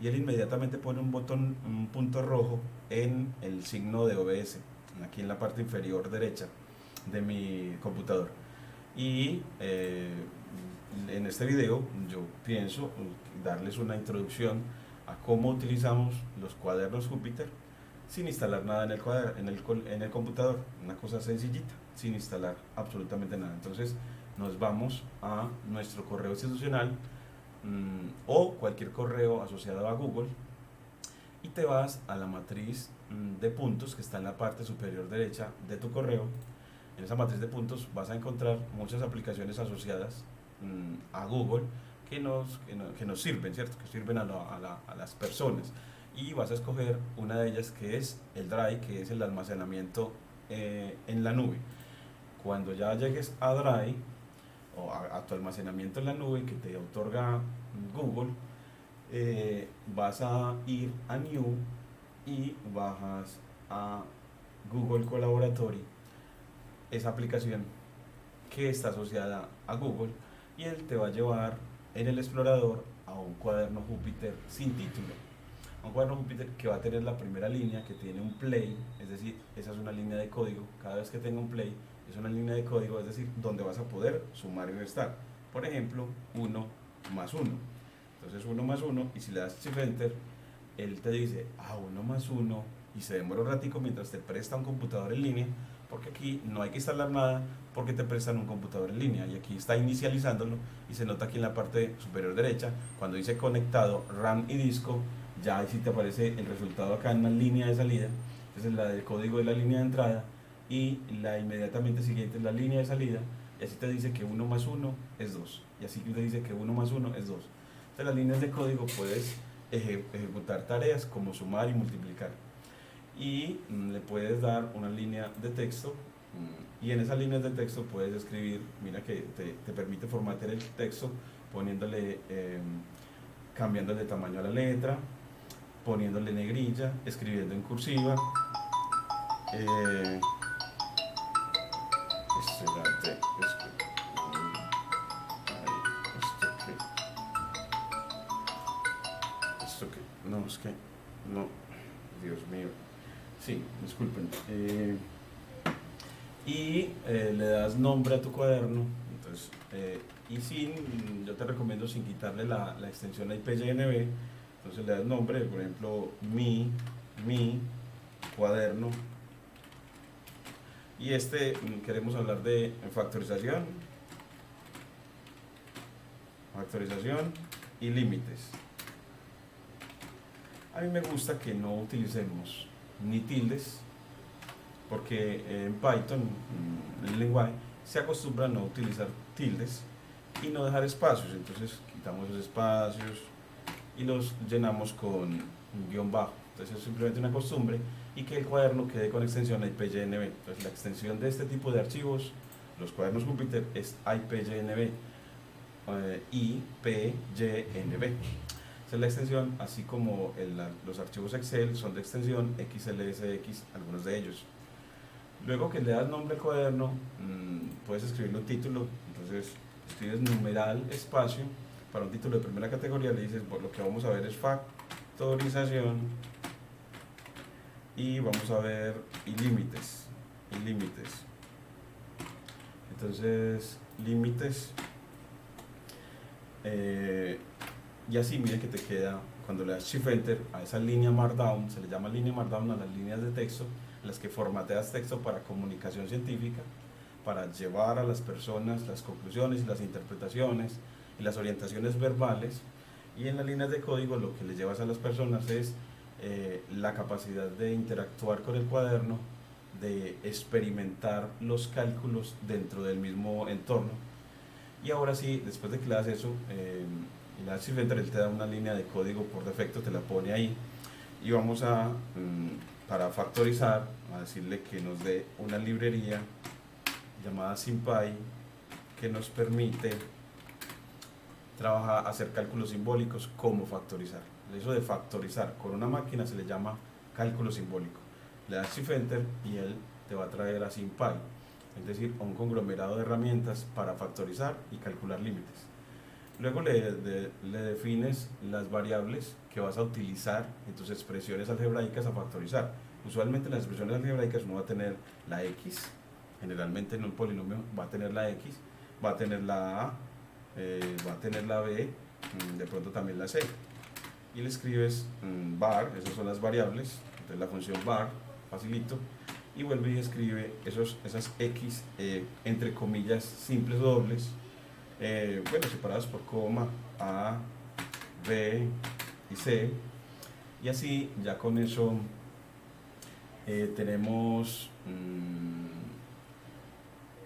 y él inmediatamente pone un botón, un punto rojo en el signo de OBS, aquí en la parte inferior derecha de mi computador. Y en este video yo pienso darles una introducción a cómo utilizamos los cuadernos Júpiter sin instalar nada en el computador, una cosa sencillita, sin instalar absolutamente nada. Entonces nos vamos a nuestro correo institucional o cualquier correo asociado a Google y te vas a la matriz de puntos que está en la parte superior derecha de tu correo. En esa matriz de puntos vas a encontrar muchas aplicaciones asociadas a Google que nos sirven, ¿cierto? Que sirven a las personas. Y vas a escoger una de ellas que es el Drive, que es el almacenamiento en la nube. Cuando ya llegues a Drive o a tu almacenamiento en la nube que te otorga Google, vas a ir a New y bajas a Google Collaboratory, esa aplicación que está asociada a Google, y él te va a llevar en el explorador a un cuaderno Júpiter sin título. Un cuaderno Júpiter que va a tener la primera línea que tiene un play, es decir, esa es una línea de código. Cada vez que tenga un play es una línea de código, es decir, donde vas a poder sumar y restar. Por ejemplo, 1 más 1. Entonces 1 más 1, y si le das Shift Enter, él te dice 1 más 1, y se demora un ratico mientras te presta un computador en línea, porque aquí no hay que instalar nada, porque te prestan un computador en línea, y aquí está inicializándolo, y se nota aquí en la parte superior derecha, cuando dice conectado, RAM y disco, ya ahí sí te aparece el resultado acá en la línea de salida. Entonces la del código de la línea de entrada, y la inmediatamente siguiente es la línea de salida, y así te dice que 1 más 1 es 2, y así te dice que 1 más 1 es 2. Entonces las líneas de código puedes ejecutar tareas como sumar y multiplicar, y le puedes dar una línea de texto, y en esas líneas de texto puedes escribir, mira que te permite formatear el texto poniéndole, cambiándole tamaño a la letra, poniéndole negrilla, escribiendo en cursiva. Eh, espérate, esto que, no, es que, no, Dios mío, sí, disculpen. Le das nombre a tu cuaderno, entonces, yo te recomiendo sin quitarle la extensión a IPYNB, entonces le das nombre, por ejemplo, mi cuaderno, y queremos hablar de factorización y límites. A mí me gusta que no utilicemos ni tildes, porque en Python, en el lenguaje, se acostumbra a no utilizar tildes y no dejar espacios. Entonces quitamos los espacios y los llenamos con un guión bajo. Entonces es simplemente una costumbre, y que el cuaderno quede con extensión IPYNB. Entonces la extensión de este tipo de archivos, los cuadernos Júpiter, es IPYNB. IPYNB. Esa es la extensión, así como los archivos Excel son de extensión XLSX, algunos de ellos. Luego que le das nombre al cuaderno, puedes escribirle un título. Entonces escribes numeral espacio para un título de primera categoría, le dices, lo que vamos a ver es factorización, y vamos a ver límites. Entonces límites, y así mira que te queda, cuando le das Shift Enter a esa línea Markdown, se le llama línea Markdown a las líneas de texto en las que formateas texto para comunicación científica, para llevar a las personas las conclusiones y las interpretaciones y las orientaciones verbales. Y en las líneas de código lo que le llevas a las personas es la capacidad de interactuar con el cuaderno, de experimentar los cálculos dentro del mismo entorno. Y ahora sí, después de que le das eso, y le das Shift Enter, él te da una línea de código por defecto, te la pone ahí. Y vamos para factorizar, a decirle que nos dé una librería llamada SymPy, que nos permite hacer cálculos simbólicos como factorizar. Eso de factorizar con una máquina se le llama cálculo simbólico. Le das Shift Enter y él te va a traer a SymPy, es decir, a un conglomerado de herramientas para factorizar y calcular límites. Luego le defines las variables que vas a utilizar en tus expresiones algebraicas a factorizar. Usualmente en las expresiones algebraicas uno va a tener la x, generalmente en un polinomio va a tener la x, va a tener la a, va a tener la b, de pronto también la c. Y le escribes var, esas son las variables, entonces la función var, facilito, y vuelve y escribe esas x, entre comillas simples o dobles, bueno, separadas por coma, A, B y C, y así ya con eso tenemos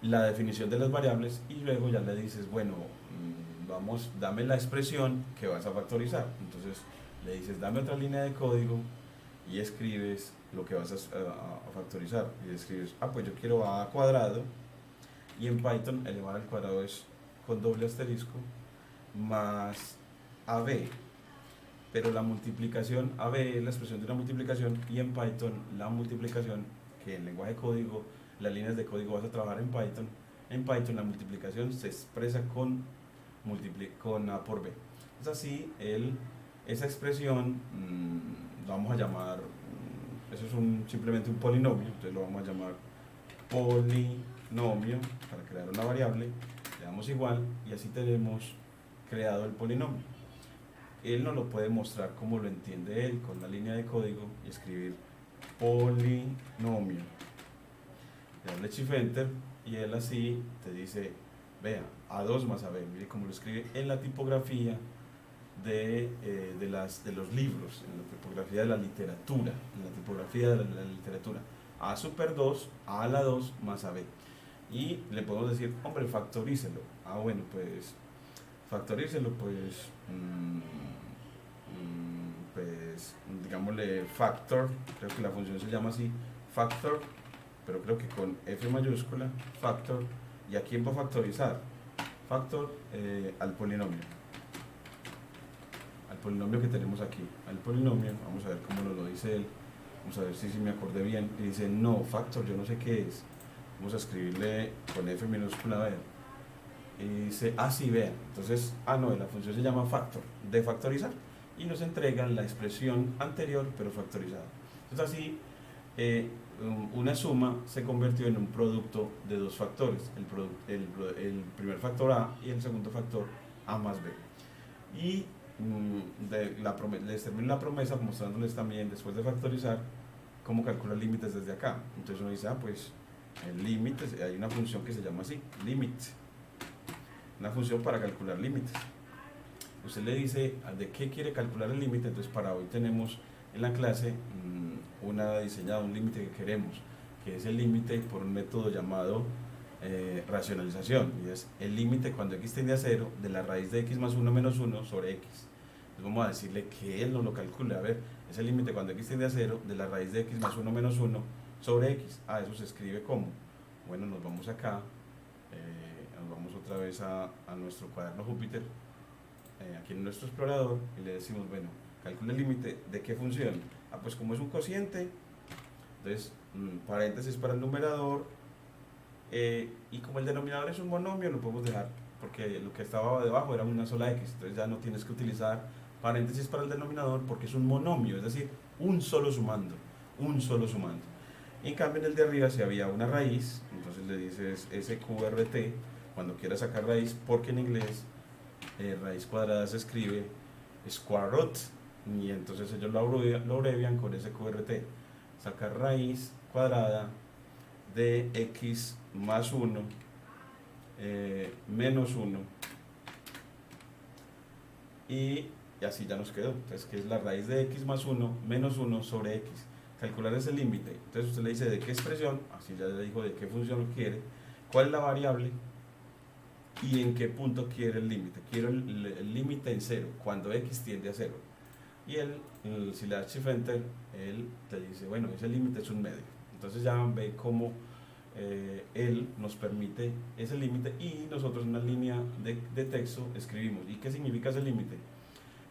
la definición de las variables y luego ya le dices, bueno, vamos, dame la expresión que vas a factorizar. Entonces le dices, dame otra línea de código y escribes lo que vas a factorizar. Y escribes, pues yo quiero a cuadrado, y en Python elevar al cuadrado es con doble asterisco más AB, pero la multiplicación AB es la expresión de una multiplicación, y en Python la multiplicación, que en lenguaje de código, las líneas de código vas a trabajar en Python la multiplicación se expresa con A por B. Es así, esa expresión lo vamos a llamar, eso es simplemente un polinomio, entonces lo vamos a llamar polinomio para crear una variable, le damos igual y así tenemos creado el polinomio. Él nos lo puede mostrar como lo entiende él, con la línea de código, y escribir polinomio. Le darle Shift Enter y él así te dice, vea, A2 más AB, mire cómo lo escribe en la tipografía de los libros, en la tipografía de la literatura, en la tipografía de la literatura. A super 2, A a la 2 más AB. Y le podemos decir, hombre, factorícelo. Bueno, pues factorícelo, pues digámosle factor, creo que la función se llama así, factor, pero creo que con F mayúscula, factor. ¿Y a quién va a factorizar? Factor al polinomio que tenemos aquí, al polinomio. Vamos a ver cómo lo dice él, vamos a ver si me acordé bien. Y dice, no, factor, yo no sé qué es. Vamos a escribirle con F minúscula, a ver. Y dice, sí, vean. Entonces, no, la función se llama factor, de factorizar, y nos entregan la expresión anterior, pero factorizada. Entonces, así, una suma se convirtió en un producto de dos factores, el primer factor A y el segundo factor A más B. Y les termino la promesa mostrándoles también, después de factorizar, cómo calcular límites desde acá. Entonces uno dice, pues el límite, hay una función que se llama así, limit, una función para calcular límites. Usted le dice de qué quiere calcular el límite. Entonces para hoy tenemos en la clase una diseñada, un límite que queremos, que es el límite por un método llamado racionalización, y es el límite cuando x tiende a 0 de la raíz de x más 1 menos 1 sobre x. Entonces vamos a decirle que él nos lo calcule. A ver, es el límite cuando x tiende a 0 de la raíz de x más 1 menos 1 sobre x. Eso se escribe como, bueno, nos vamos acá, nos vamos otra vez a nuestro cuaderno Júpiter, aquí en nuestro explorador, y le decimos, bueno, calcula el límite de qué función. Pues como es un cociente, entonces paréntesis para el numerador, y como el denominador es un monomio, lo podemos dejar, porque lo que estaba debajo era una sola x, entonces ya no tienes que utilizar paréntesis para el denominador porque es un monomio, es decir, un solo sumando. Y en cambio en el de arriba, si había una raíz, entonces le dices sqrt cuando quieras sacar raíz, porque en inglés raíz cuadrada se escribe square root, y entonces ellos lo abrevian con sqrt. Sacar raíz cuadrada de x más 1 menos 1, y así ya nos quedó. Entonces, que es la raíz de x más 1 menos 1 sobre x. Calcular ese límite. Entonces usted le dice de qué expresión, así ya le dijo de qué función quiere, cuál es la variable y en qué punto quiere el límite. Quiero el límite en 0, cuando x tiende a 0. Y si le das Shift Enter, él te dice, bueno, ese límite es un medio. Entonces ya ve cómo él nos permite ese límite, y nosotros en una línea de texto escribimos. ¿Y qué significa ese límite?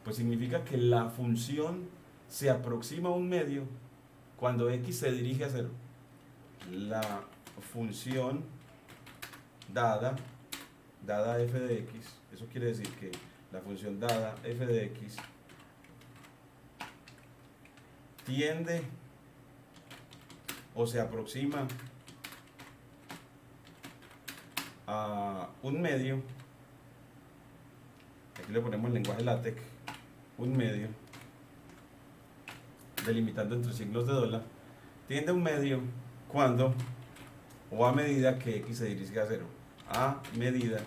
Pues significa que la función se aproxima a un medio cuando x se dirige a 0. La función dada dada f de x, eso quiere decir que la función dada f de x tiende o se aproxima a un medio, aquí le ponemos el lenguaje LaTeX, un medio, delimitando entre signos de dólar, tiende a un medio cuando o a medida que x se dirige a cero, a medida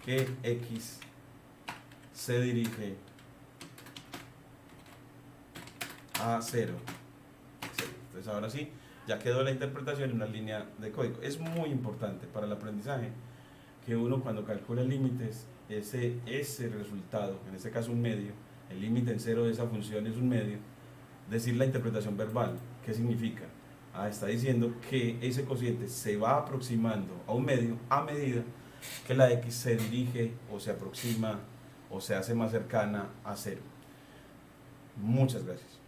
que x se dirige a cero. Entonces ahora sí, ya quedó la interpretación en una línea de código. Es muy importante para el aprendizaje que uno cuando calcula límites, ese resultado, en este caso un medio, el límite en cero de esa función es un medio, decir la interpretación verbal. ¿Qué significa? Está diciendo que ese cociente se va aproximando a un medio a medida que la x se dirige o se aproxima o se hace más cercana a cero. Muchas gracias.